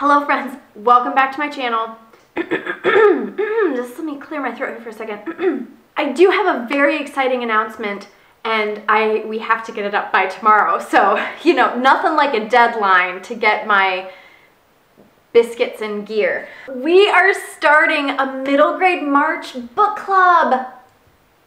Hello friends, welcome back to my channel. Just let me clear my throat here for a second. I do have a very exciting announcement and we have to get it up by tomorrow. So, you know, nothing like a deadline to get my biscuits in gear. We are starting a middle grade March book club.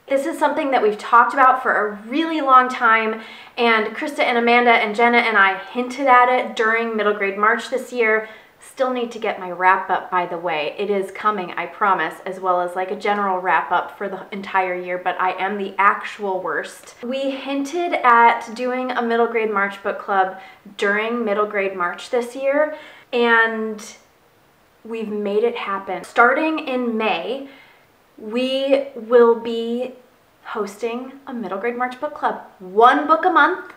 This is something that we've talked about for a really long time, and Krista and Amanda and Jenna and I hinted at it during middle grade March this year. Still need to get my wrap up, by the way. It is coming, I promise, as well as like a general wrap up for the entire year, but I am the actual worst. We hinted at doing a middle grade March book club during middle grade March this year, and we've made it happen. Starting in May, we will be hosting a middle grade March book club. One book a month,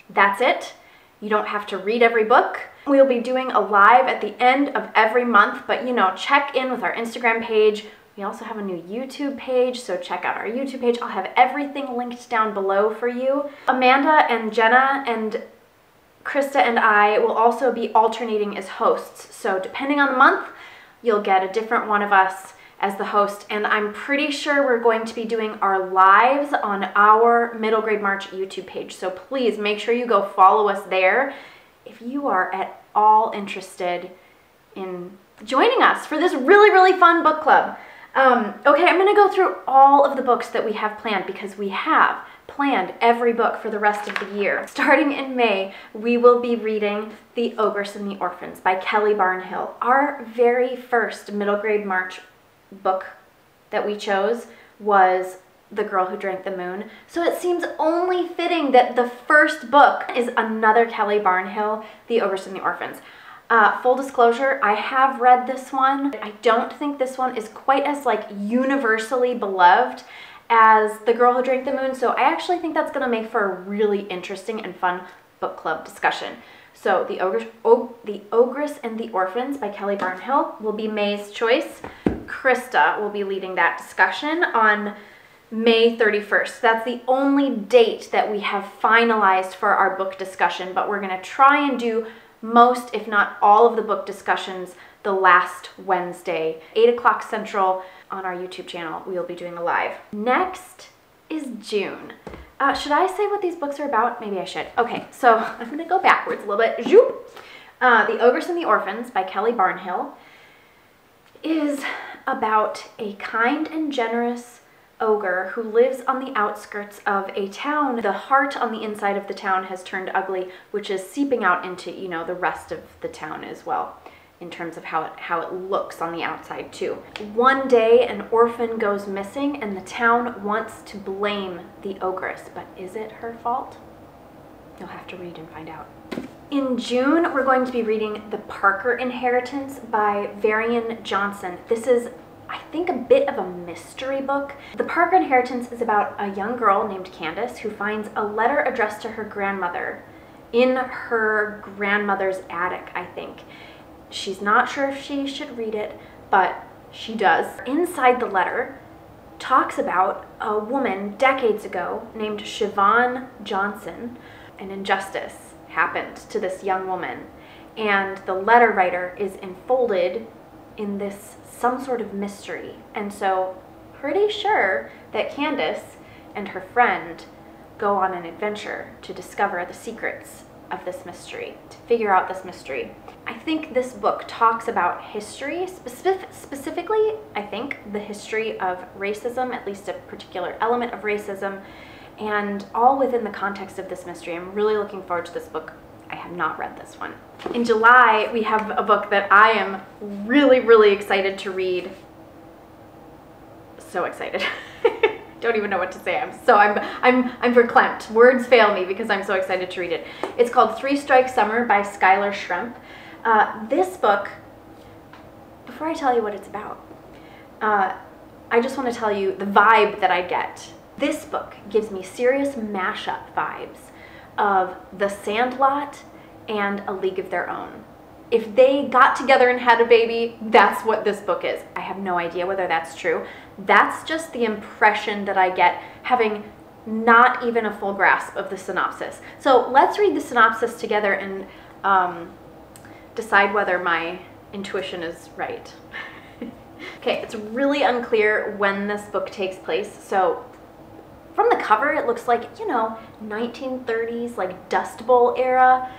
that's it. You don't have to read every book. We'll be doing a live at the end of every month, but you know, check in with our Instagram page. We also have a new YouTube page, so check out our YouTube page. I'll have everything linked down below for you. Amanda and Jenna and Krista and I will also be alternating as hosts. So depending on the month, you'll get a different one of us as the host, and I'm pretty sure we're going to be doing our lives on our middle grade March YouTube page. So please make sure you go follow us there if you are at all interested in joining us for this really, really fun book club. Okay, I'm gonna go through all of the books that we have planned because we have planned every book for the rest of the year. Starting in May, we will be reading The Ogress and the Orphans by Kelly Barnhill. Our very first middle grade March book that we chose was The Girl Who Drank the Moon. So it seems only fitting that the first book is another Kelly Barnhill, The Ogress and the Orphans. Full disclosure, I have read this one. I don't think this one is quite as like universally beloved as The Girl Who Drank the Moon, so I actually think that's gonna make for a really interesting and fun book club discussion. So The Ogress and the Orphans by Kelly Barnhill will be May's choice. Krista will be leading that discussion on May 31st. That's the only date that we have finalized for our book discussion, but we're gonna try and do most, if not all, of the book discussions the last Wednesday, 8 o'clock Central on our YouTube channel. We'll be doing a live. Next is June. Should I say what these books are about? Maybe I should. Okay, so I'm gonna go backwards a little bit. The Ogress and the Orphans by Kelly Barnhill is about a kind and generous ogre who lives on the outskirts of a town. The heart on the inside of the town has turned ugly, which is seeping out into, you know, the rest of the town as well, in terms of how it looks on the outside too. One day, an orphan goes missing and the town wants to blame the ogress, but is it her fault? You'll have to read and find out. In June, we're going to be reading The Parker Inheritance by Varian Johnson. This is, I think, a bit of a mystery book. The Parker Inheritance is about a young girl named Candace who finds a letter addressed to her grandmother in her grandmother's attic, I think. She's not sure if she should read it, but she does. Inside the letter talks about a woman decades ago named Siobhan Johnson. An injustice happened to this young woman, and the letter writer is enfolded in this some sort of mystery. And so pretty sure that Candace and her friend go on an adventure to discover the secrets of this mystery, to figure out this mystery. I think this book talks about history, specifically, I think, the history of racism, at least a particular element of racism, and all within the context of this mystery. I'm really looking forward to this book. I have not read this one. In July, we have a book that I am really, really excited to read. So excited. Don't even know what to say. I'm verklempt. Words fail me because I'm so excited to read it. It's called Three Strike Summer by Skylar Schremp. This book, before I tell you what it's about, I just want to tell you the vibe that I get. This book gives me serious mashup vibes of The Sandlot and A League of Their Own. If they got together and had a baby, that's what this book is. I have no idea whether that's true. That's just the impression that I get, having not even a full grasp of the synopsis. So let's read the synopsis together and decide whether my intuition is right. Okay, it's really unclear when this book takes place. So from the cover, it looks like, you know, 1930s, like Dust Bowl era,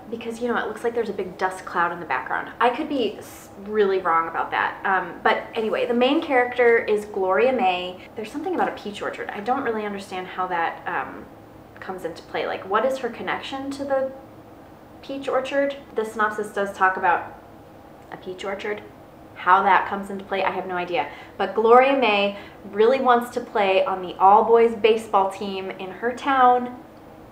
because, you know, it looks like there's a big dust cloud in the background. I could be really wrong about that. But anyway, the main character is Gloria May. There's something about a peach orchard. I don't really understand how that comes into play. Like, what is her connection to the peach orchard? The synopsis does talk about a peach orchard. How that comes into play, I have no idea. But Gloria May really wants to play on the all-boys baseball team in her town,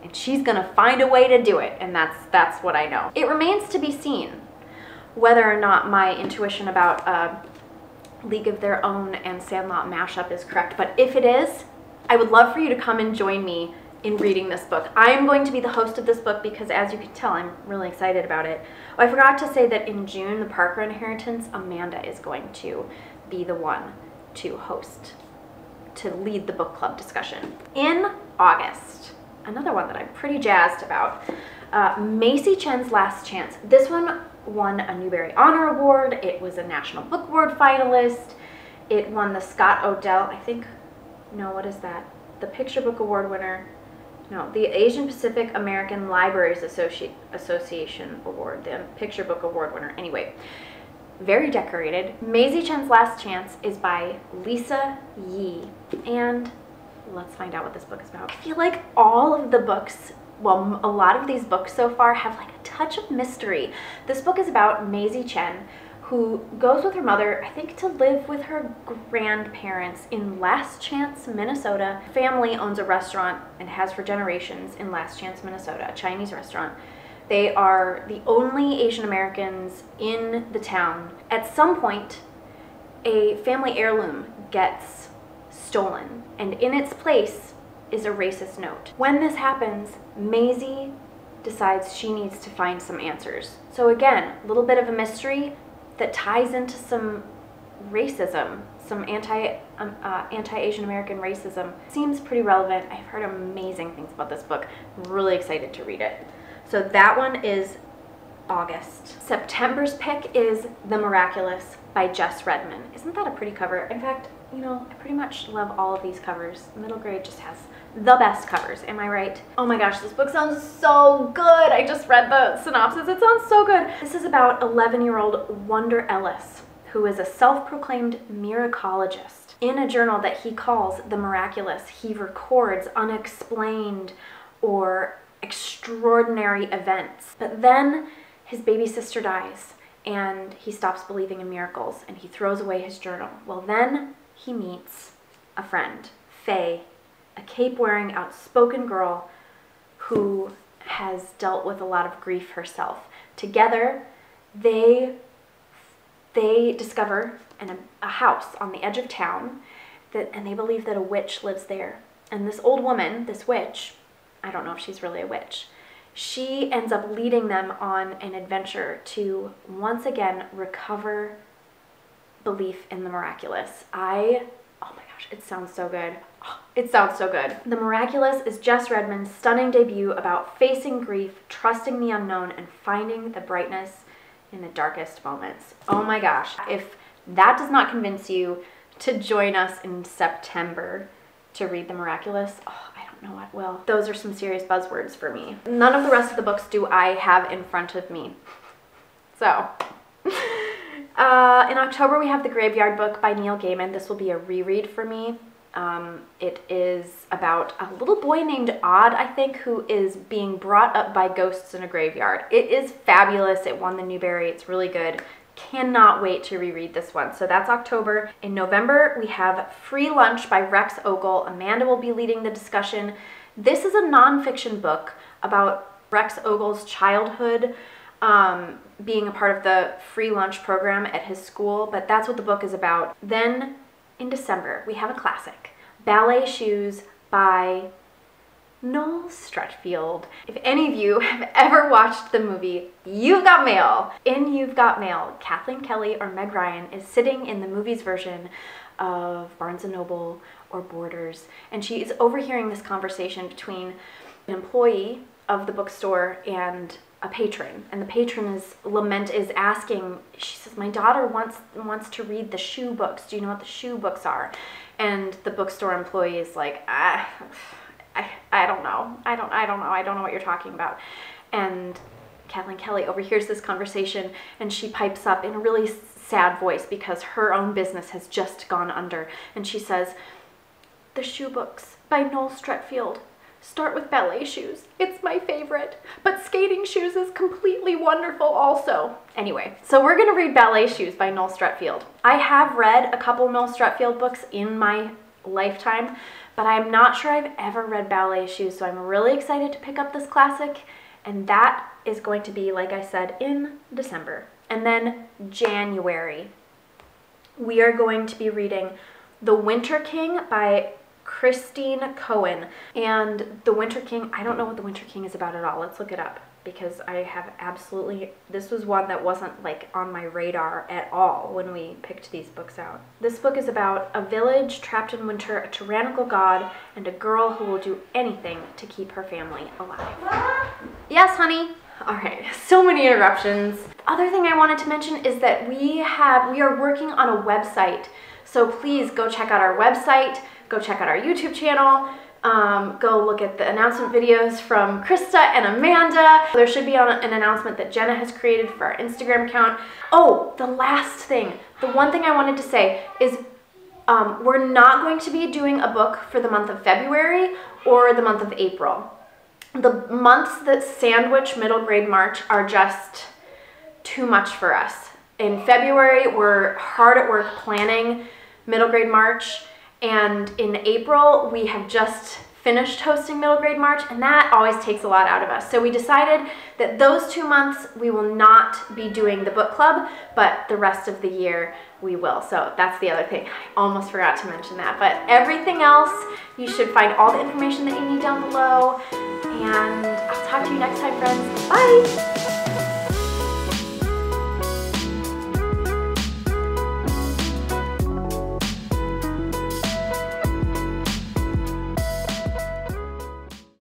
and she's gonna find a way to do it, and that's what I know. It remains to be seen whether or not my intuition about League of Their Own and Sandlot mashup is correct, but if it is, I would love for you to come and join me in reading this book. I am going to be the host of this book because, as you can tell, I'm really excited about it. Oh, I forgot to say that in June, the Parker Inheritance, Amanda is going to be the one to host, to lead the book club discussion. In August, another one that I'm pretty jazzed about, Maisie Chen's Last Chance. This one won a Newbery Honor Award. It was a National Book Award finalist. It won the Scott Odell, I think, no, what is that? The Picture Book Award winner. No, the Asian Pacific American Libraries Association Award, the Picture Book Award winner. Anyway, very decorated. Maisie Chen's Last Chance is by Lisa Yee, and let's find out what this book is about. I feel like all of the books, well, a lot of these books so far have like a touch of mystery. This book is about Maisie Chen, who goes with her mother, I think, to live with her grandparents in Last Chance, Minnesota. Family owns a restaurant and has for generations in Last Chance, Minnesota, a Chinese restaurant. They are the only Asian Americans in the town. At some point, a family heirloom gets stolen, and in its place is a racist note. When this happens, Maisie decides she needs to find some answers. So again, a little bit of a mystery that ties into some racism, some anti-Asian American racism. Seems pretty relevant. I've heard amazing things about this book. I'm really excited to read it. So that one is August. September's pick is The Miraculous by Jess Redman. Isn't that a pretty cover? In fact, you know, I pretty much love all of these covers. Middle grade just has the best covers, am I right? Oh my gosh, this book sounds so good. I just read the synopsis, it sounds so good. This is about 11-year-old Wonder Ellis, who is a self-proclaimed miracologist. In a journal that he calls The Miraculous, he records unexplained or extraordinary events. But then his baby sister dies, and he stops believing in miracles, and he throws away his journal. Well, then he meets a friend, Faye, a cape-wearing, outspoken girl who has dealt with a lot of grief herself. Together, they discover a house on the edge of town, and they believe that a witch lives there. And this old woman, this witch, I don't know if she's really a witch, she ends up leading them on an adventure to once again recover belief in the miraculous. Oh my gosh, it sounds so good. Oh, it sounds so good. The Miraculous is Jess Redman's stunning debut about facing grief, trusting the unknown, and finding the brightness in the darkest moments. Oh my gosh, if that does not convince you to join us in September to read The Miraculous, oh, I don't know what will. Those are some serious buzzwords for me. None of the rest of the books do I have in front of me. So, in October we have The Graveyard Book by Neil Gaiman. This will be a reread for me. It is about a little boy named Odd, I think, who is being brought up by ghosts in a graveyard. It is fabulous. It won the Newbery. It's really good. Cannot wait to reread this one. So that's October. In November, we have Free Lunch by Rex Ogle. Amanda will be leading the discussion. This is a nonfiction book about Rex Ogle's childhood, being a part of the free lunch program at his school, but that's what the book is about. Then in December, we have a classic, Ballet Shoes by Noel Strutfield. If any of you have ever watched the movie You've Got Mail, in You've Got Mail, Kathleen Kelly or Meg Ryan is sitting in the movie's version of Barnes & Noble or Borders, and she is overhearing this conversation between an employee of the bookstore and a patron, and the patron is asking, she says, my daughter wants to read the shoe books. Do you know what the shoe books are? And the bookstore employee is like, I don't know. I don't know. I don't know what you're talking about. And Kathleen Kelly overhears this conversation, and she pipes up in a really sad voice because her own business has just gone under. And she says, the shoe books by Noel Streatfeild. Start with ballet shoes. It's my favorite. But skating shoes is completely wonderful also. Anyway, so we're gonna read Ballet Shoes by Noel Streatfeild. I have read a couple Noel Streatfeild books in my lifetime, but I'm not sure I've ever read Ballet Shoes, so I'm really excited to pick up this classic, and that is going to be, like I said, in December. And then January, we are going to be reading The Winter King by Christine Cohen. And The Winter King, I don't know what The Winter King is about at all. Let's look it up, because I have absolutely, this was one that wasn't like on my radar at all when we picked these books out. This book is about a village trapped in winter, a tyrannical god, and a girl who will do anything to keep her family alive. Yes, honey? All right, so many interruptions. The other thing I wanted to mention is that we are working on a website. So please go check out our website, go check out our YouTube channel, go look at the announcement videos from Krista and Amanda. There should be an announcement that Jenna has created for our Instagram account. Oh, the last thing, the one thing I wanted to say is we're not going to be doing a book for the month of February or the month of April. The months that sandwich middle grade March are just too much for us. In February, we're hard at work planning middle grade March, and in April, we have just finished hosting middle grade March, and that always takes a lot out of us. So we decided that those 2 months we will not be doing the book club, but the rest of the year we will. So that's the other thing. I almost forgot to mention that. But everything else, you should find all the information that you need down below. And I'll talk to you next time, friends. Bye!